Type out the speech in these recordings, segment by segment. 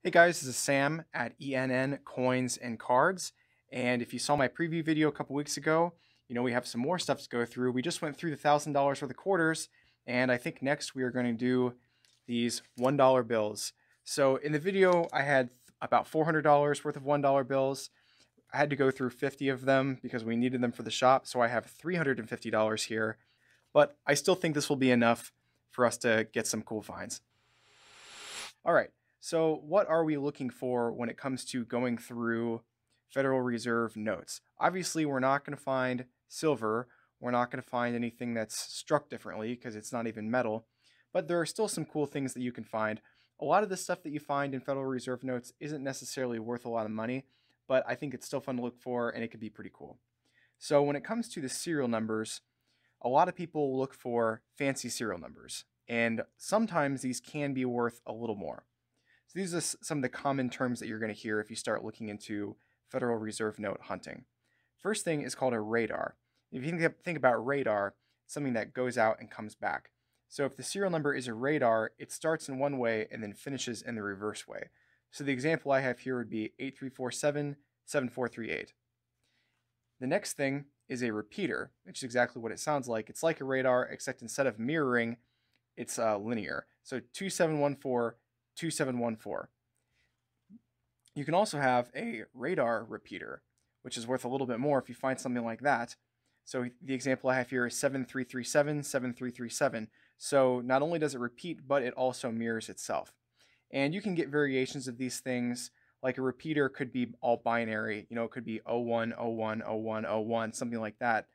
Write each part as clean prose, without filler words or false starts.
Hey guys, this is Sam at ENN Coins and Cards. And if you saw my preview video a couple weeks ago, we have some more stuff to go through. We just went through the $1,000 worth of quarters, and I think next we are going to do these $1 bills. So in the video, I had about $400 worth of $1 bills. I had to go through 50 of them because we needed them for the shop, so I have $350 here. But I still think this will be enough for us to get some cool finds. All right. So what are we looking for when it comes to going through Federal Reserve notes? Obviously, we're not going to find silver. We're not going to find anything that's struck differently because it's not even metal. But there are still some cool things that you can find. A lot of the stuff that you find in Federal Reserve notes isn't necessarily worth a lot of money, but I think it's still fun to look for and it could be pretty cool. So when it comes to the serial numbers, a lot of people look for fancy serial numbers, and sometimes these can be worth a little more. So these are some of the common terms that you're going to hear if you start looking into Federal Reserve note hunting. First thing is called a radar. If you think about radar, it's something that goes out and comes back. So if the serial number is a radar, it starts in one way and then finishes in the reverse way. So the example I have here would be 8347-7438. The next thing is a repeater, which is exactly what it sounds like. It's like a radar, except instead of mirroring, it's linear. So 2714-2714. You can also have a radar repeater, which is worth a little bit more if you find something like that. So the example I have here is 7337-7337. So not only does it repeat, but it also mirrors itself. And you can get variations of these things. Like a repeater could be all binary. It could be 01, 01, 01, 01, something like that.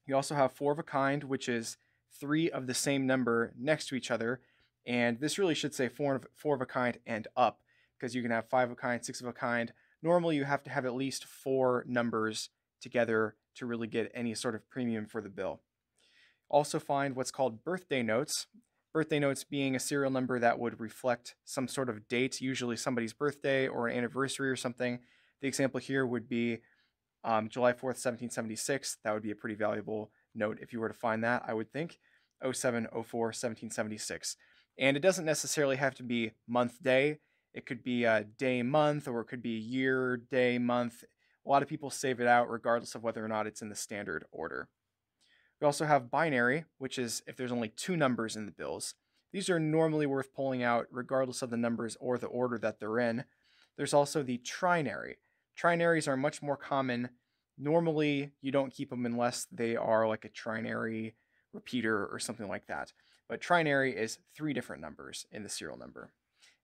You also have 4 of a kind, which is 3 of the same number next to each other. And this really should say 4 of a kind and up, because you can have 5 of a kind, 6 of a kind. Normally you have to have at least 4 numbers together to really get any sort of premium for the bill. Also find what's called birthday notes. Birthday notes being a serial number that would reflect some sort of date, usually somebody's birthday or an anniversary or something. The example here would be July 4th, 1776. That would be a pretty valuable note if you were to find that, I would think. 0704 1776. And it doesn't necessarily have to be month day. It could be a day month, or it could be year day month. A lot of people save it out regardless of whether or not it's in the standard order. We also have binary, which is if there's only 2 numbers in the bills. These are normally worth pulling out regardless of the numbers or the order that they're in. There's also the trinary. Trinaries are much more common. Normally, you don't keep them unless they are like a trinary repeater or something like that. But trinary is 3 different numbers in the serial number.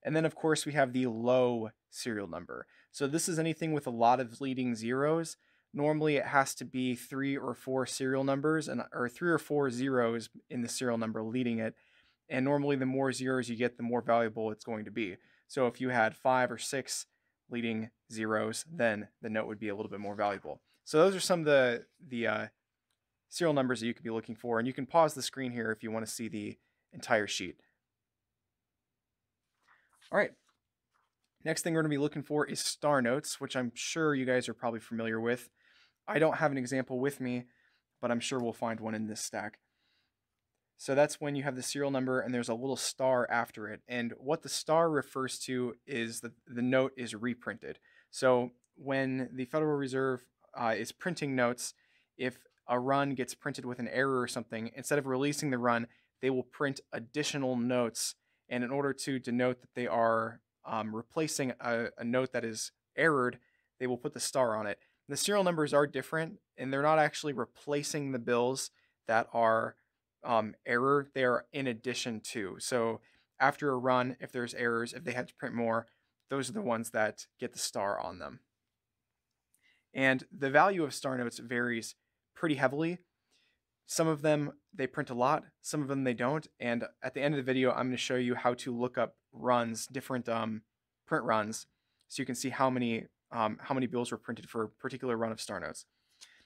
And then, of course, we have the low serial number. So this is anything with a lot of leading zeros. Normally, it has to be 3 or 4 serial numbers, or 3 or 4 zeros in the serial number leading it. And normally, the more zeros you get, the more valuable it's going to be. So if you had 5 or 6 leading zeros, then the note would be a little bit more valuable. So those are some of the serial numbers that you could be looking for. And you can pause the screen here if you want to see the entire sheet. All right. Next thing we're going to be looking for is star notes, which I'm sure you guys are probably familiar with. I don't have an example with me, but I'm sure we'll find one in this stack. So that's when you have the serial number and there's a little star after it. And what the star refers to is that the note is reprinted. So when the Federal Reserve is printing notes, if a run gets printed with an error or something, instead of releasing the run, they will print additional notes. And in order to denote that they are replacing a note that is errored, they will put the star on it. The serial numbers are different, and they're not actually replacing the bills that are error. They are in addition to. So after a run, if there's errors, if they had to print more, those are the ones that get the star on them. And the value of star notes varies pretty heavily. Some of them, they print a lot. Some of them, they don't. And at the end of the video, I'm going to show you how to look up runs, different print runs, so you can see how many bills were printed for a particular run of star notes.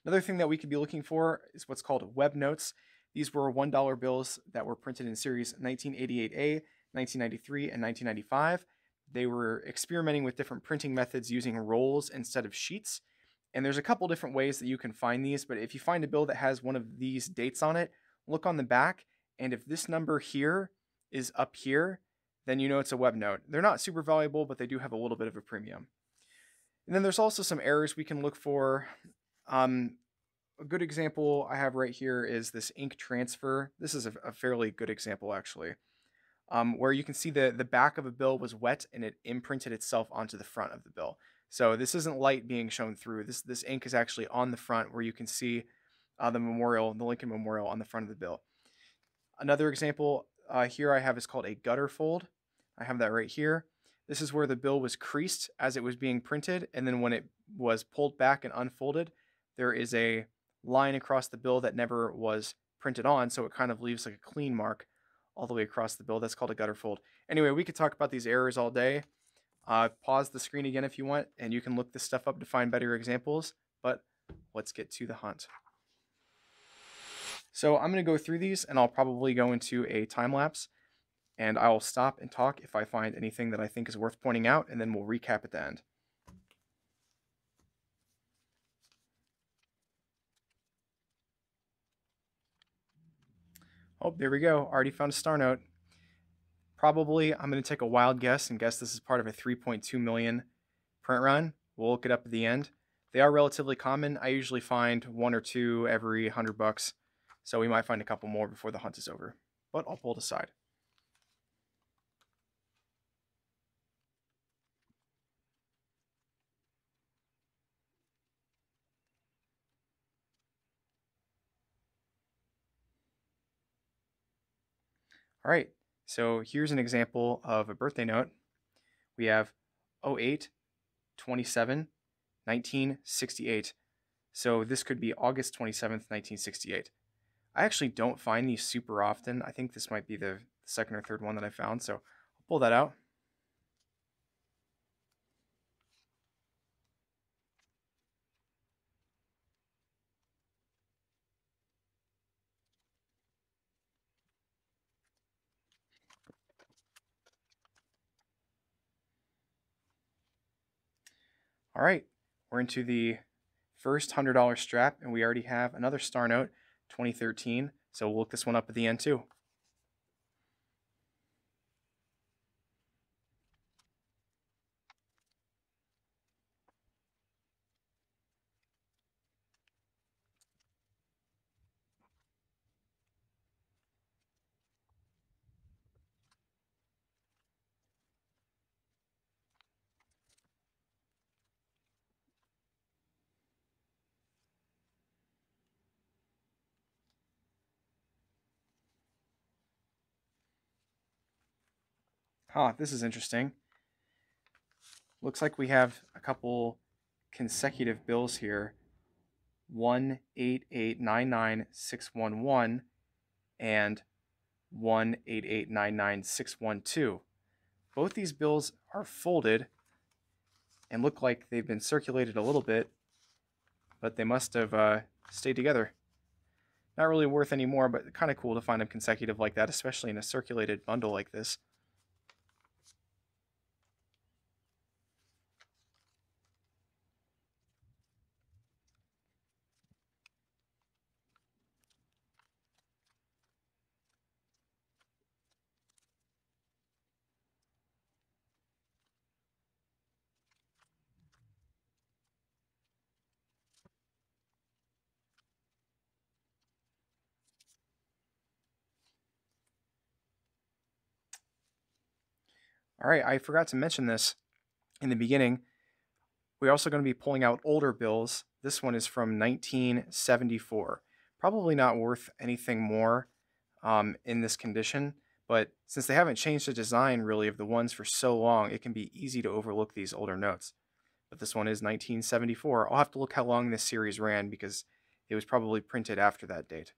Another thing that we could be looking for is what's called web notes. These were $1 bills that were printed in series 1988A, 1993, and 1995. They were experimenting with different printing methods using rolls instead of sheets. And there's a couple different ways that you can find these, but if you find a bill that has one of these dates on it, look on the back, and if this number here is up here, then you know it's a web note. They're not super valuable, but they do have a little bit of a premium. And then there's also some errors we can look for. Um, a good example I have right here is this ink transfer. This is a fairly good example, actually, where you can see the back of a bill was wet and it imprinted itself onto the front of the bill. So this isn't light being shown through. This ink is actually on the front where you can see the memorial, the Lincoln Memorial on the front of the bill. Another example here I have is called a gutter fold. I have that right here. This is where the bill was creased as it was being printed, and then when it was pulled back and unfolded, there is a line across the bill that never was printed on, so it kind of leaves like a clean mark all the way across the bill. That's called a gutter fold. Anyway, we could talk about these errors all day. Pause the screen again if you want, and you can look this stuff up to find better examples, but let's get to the hunt. So I'm going to go through these, and I'll probably go into a time lapse, and I'll stop and talk if I find anything that I think is worth pointing out, and then we'll recap at the end. Oh, there we go. Already found a star note. Probably, I'm going to take a wild guess and guess this is part of a 3.2 million print run. We'll look it up at the end. They are relatively common. I usually find one or two every $100, so we might find a couple more before the hunt is over. But I'll pull it aside. All right, so here's an example of a birthday note. We have 08/27, 1968. So this could be August 27th, 1968. I actually don't find these super often. I think this might be the second or third one that I found, so I'll pull that out. All right, we're into the first $100 strap, and we already have another star note, 2013. So we'll look this one up at the end too. This is interesting. Looks like we have a couple consecutive bills here. 18899,611 and 18899,612. Both these bills are folded and look like they've been circulated a little bit, but they must have stayed together. Not really worth any more, but kind of cool to find them consecutive like that, especially in a circulated bundle like this. All right, I forgot to mention this in the beginning. We're also going to be pulling out older bills. This one is from 1974. Probably not worth anything more in this condition, but since they haven't changed the design really of the ones for so long, it can be easy to overlook these older notes. But this one is 1974. I'll have to look how long this series ran because it was probably printed after that date.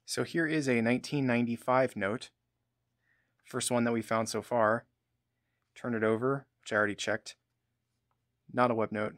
So here is a 1995 note. First one that we found so far. Turn it over, which I already checked. Not a web note.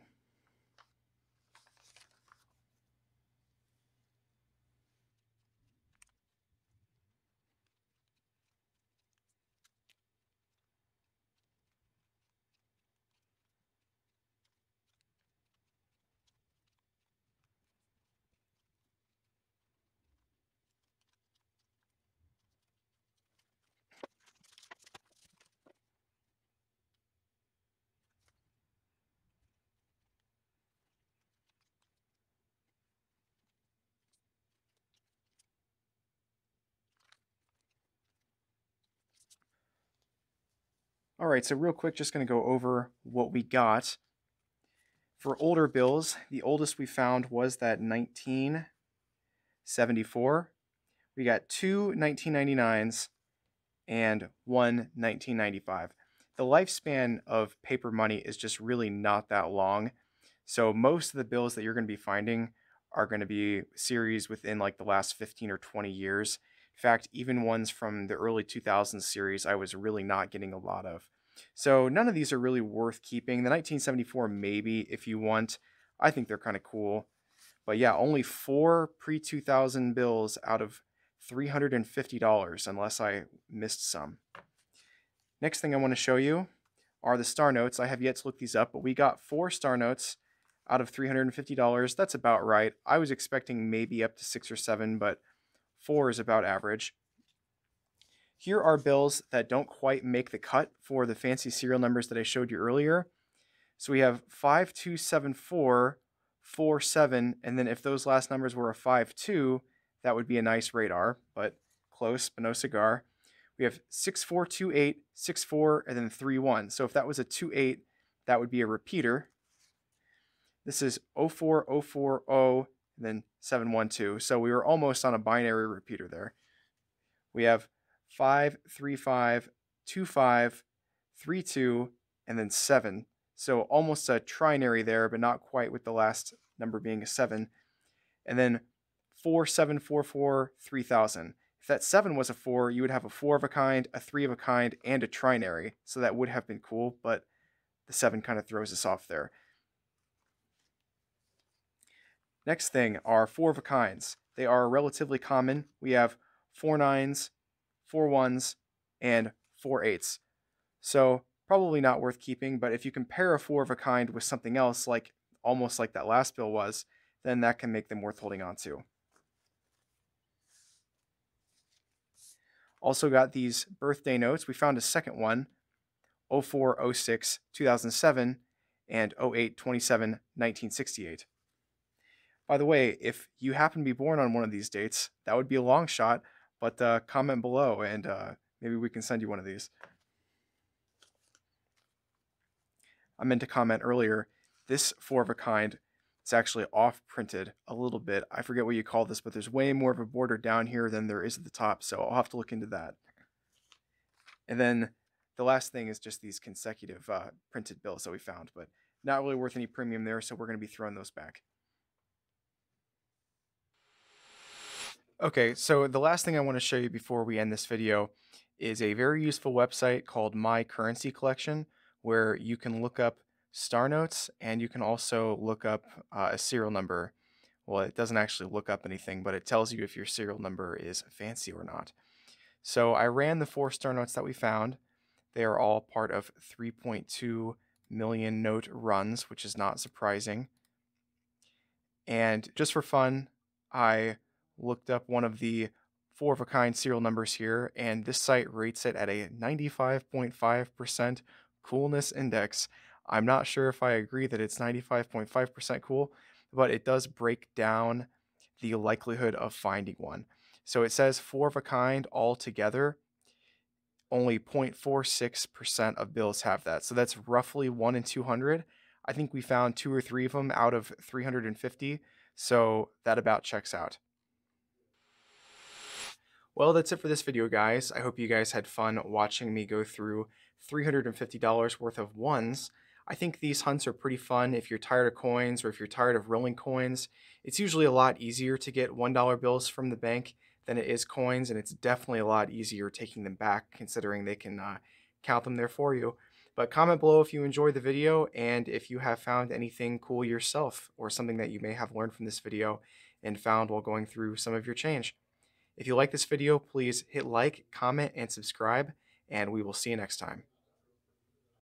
All right, so real quick, just going to go over what we got. For older bills, the oldest we found was that 1974. We got two 1999s and one 1995. The lifespan of paper money is just really not that long. So most of the bills that you're going to be finding are going to be series within like the last 15 or 20 years. In fact, even ones from the early 2000s series, I was really not getting a lot of. So none of these are really worth keeping. The 1974, maybe if you want. I think they're kind of cool. But yeah, only 4 pre-2000 bills out of $350, unless I missed some. Next thing I want to show you are the star notes. I have yet to look these up, but we got 4 star notes out of $350. That's about right. I was expecting maybe up to 6 or 7, but 4 is about average. Here are bills that don't quite make the cut for the fancy serial numbers that I showed you earlier. So we have 527447, and then if those last numbers were a 52, that would be a nice radar, but close, but no cigar. We have 6428, 64, and then 31. So if that was a 28, that would be a repeater. This is 04040, and then 712. So we were almost on a binary repeater there. We have 5352532, and then 7. So almost a trinary there, but not quite, with the last number being a 7. And then 4744 3000. If that 7 was a 4, you would have a 4 of a kind, a 3 of a kind, and a trinary. So that would have been cool, but the 7 kind of throws us off there. Next thing are 4 of a kinds. They are relatively common. We have 4 9s, 4 1s, and 4 8s. So probably not worth keeping, but if you compare a 4 of a kind with something else, like almost like that last bill was, then that can make them worth holding on to. Also got these birthday notes. We found a second one, 0406 2007 and 0827 1968. By the way, if you happen to be born on one of these dates, that would be a long shot, but comment below and maybe we can send you one of these. I meant to comment earlier, this 4 of a kind is actually off printed a little bit. I forget what you call this, but there's way more of a border down here than there is at the top, so I'll have to look into that. And then the last thing is just these consecutive printed bills that we found, but not really worth any premium there, so we're going to be throwing those back. Okay, so the last thing I want to show you before we end this video is a very useful website called My Currency Collection, where you can look up star notes and you can also look up a serial number. Well, it doesn't actually look up anything, but it tells you if your serial number is fancy or not. So I ran the 4 star notes that we found. They are all part of 3.2 million note runs, which is not surprising. And just for fun, I looked up one of the 4 of a kind serial numbers here, and this site rates it at a 95.5% coolness index. I'm not sure if I agree that it's 95.5% cool, but it does break down the likelihood of finding one. So it says 4 of a kind altogether. Only 0.46% of bills have that. So that's roughly 1 in 200. I think we found 2 or 3 of them out of 350. So that about checks out. Well, that's it for this video, guys. I hope you guys had fun watching me go through $350 worth of ones. I think these hunts are pretty fun if you're tired of coins or if you're tired of rolling coins. It's usually a lot easier to get $1 bills from the bank than it is coins, and it's definitely a lot easier taking them back considering they can count them there for you. But comment below if you enjoyed the video and if you have found anything cool yourself or something that you may have learned from this video and found while going through some of your change. If you like this video, please hit like, comment, and subscribe, and we will see you next time.